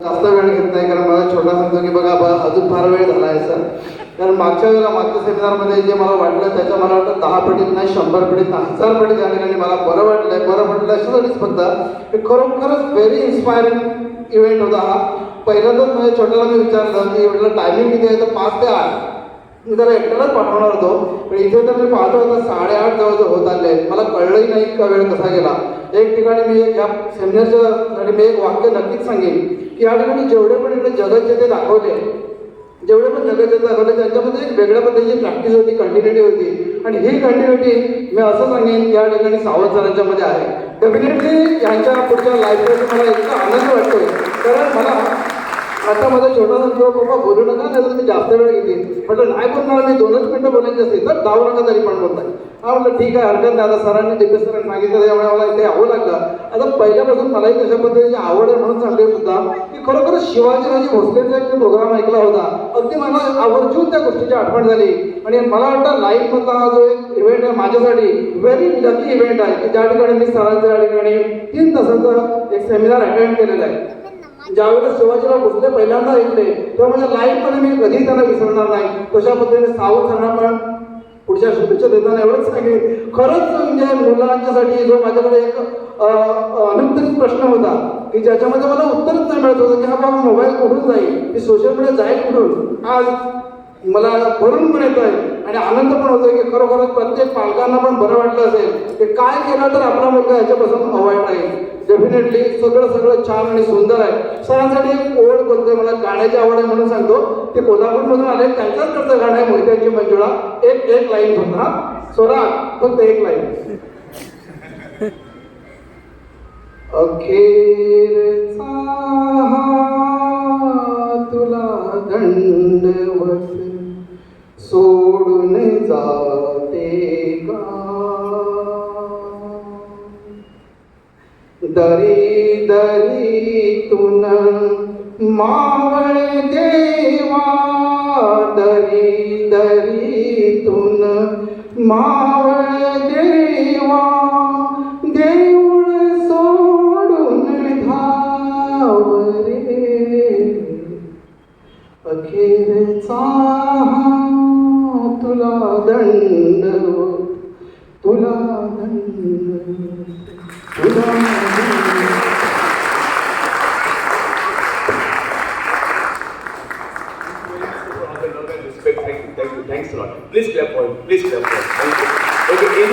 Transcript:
जास्त वेळ घेत नाही, कारण मला छोटा सांगतो की बघा अजून फार वेळ झाला आहे सर. कारण मागच्या सेमिनारमध्ये जे मला वाटलं त्याच्या मला वाटतं 10 पटीत नाही, 100 पटीत नाही, 1000 पटीत या ठिकाणी मला बरं वाटलं अशासाठीच फक्त हे खरोखरच व्हेरी इन्स्पायरिंग इव्हेंट होता हा. पहिल्यांदाच माझ्या छोट्याला मी विचारलं की एवढं टायमिंग किती आहे, तर 5 ते 8. मी त्याला एकट्यालाच पाठवणार होतो, पण इथे तर मी पाहतो होता 8:30 जवळ होत आले. मला कळलंही नाही का वेळ कसा गेला. एक ठिकाणी मी या सेमिनारच्या मी एक वाक्य नक्कीच सांगेन की या ठिकाणी जेवढे पण इकडे जगत जे ते दाखवले, जेवढे पण जगत जे दाखवले त्यांच्यामध्ये एक वेगळ्या पद्धतीची प्रॅक्टिस होती, कंटिन्युटी होती. आणि ही कंटिन्युटी मी असं सांगेन की या ठिकाणी सावंत सरांच्या मध्ये आहे. डेफिनेटली यांच्या पुढच्या लाईफमध्ये मला इतका आनंद वाटतोय, कारण मला आता माझा छोटा किंवा बाबा बोलू नका, नाही तर मी जास्त वेळ घेतील. म्हटलं नाही बोलणार, मी 2च मिनिटं बोलायची असते तर 10 नका तरी पण बोलताय. हा म्हटलं ठीक आहे, हरकत नाही. आता सरांनी डीपी सरांनी सांगितलं त्यामुळे मला इथे यावं लागलं. आता पहिल्यापासून मलाही तशा पद्धतीची आवड आहे म्हणून सांगते सुद्धा की खरोखर शिवाजीराजे भोसलेचा एक प्रोग्राम ऐकला होता. अगदी मला आवर्जून त्या गोष्टीची आठवण झाली. आणि मला वाटतं लाईफमधला हा जो एक इव्हेंट आहे माझ्यासाठी व्हेरी लकी इव्हेंट आहे की ज्या ठिकाणी मी सरांच्या या ठिकाणी 3 तासाचा एक सेमिनार अटेंड केलेला आहे. ज्यावेळेस शिवाजीराव भोसले पहिल्यांदा ऐकले तेव्हा माझ्या लाईफमध्ये मी कधीही त्यांना विसरणार नाही. तशा पद्धतीने सावंत सरांना पण पुढच्या शुभेच्छा देताना एवढंच सांगेन, खरंच म्हणजे मुलांच्यासाठी जो माझ्याकडे एक अनुत्तरित प्रश्न होता की ज्याच्यामध्ये मला उत्तरच नाही मिळत होतं की हा बाबा मोबाईल कुठून जाईल, की सोशल मीडिया जाईल कुठून, आज मला भरून पण येत आहे आणि आनंद पण होतोय की खरोखरच प्रत्येक पालकांना पण बरं वाटलं असेल की काय केलं तर आपला मुलगा ह्याच्यापासून अवॉइड राहील. डेफिनेटली सगळं छान आणि सुंदर आहे. सरांसाठी एक ओढ बोलतोय, मला गाण्याची आवड आहे म्हणून सांगतो. ते कोल्हापूरमधून आले, त्यांच्याच कडचं गाणं आहे मोहित्यांची मंजुळा. एक लाईन फक्त, हा स्वरा फक्त एक लाईन. अखेरचा तुला दंडवत सोडून जाते का, दरी दरीतून मावळे देवा, दरी दरीतून मावळे देवा, देऊळ सोडून धाव रे, अखेरचा तुला दंड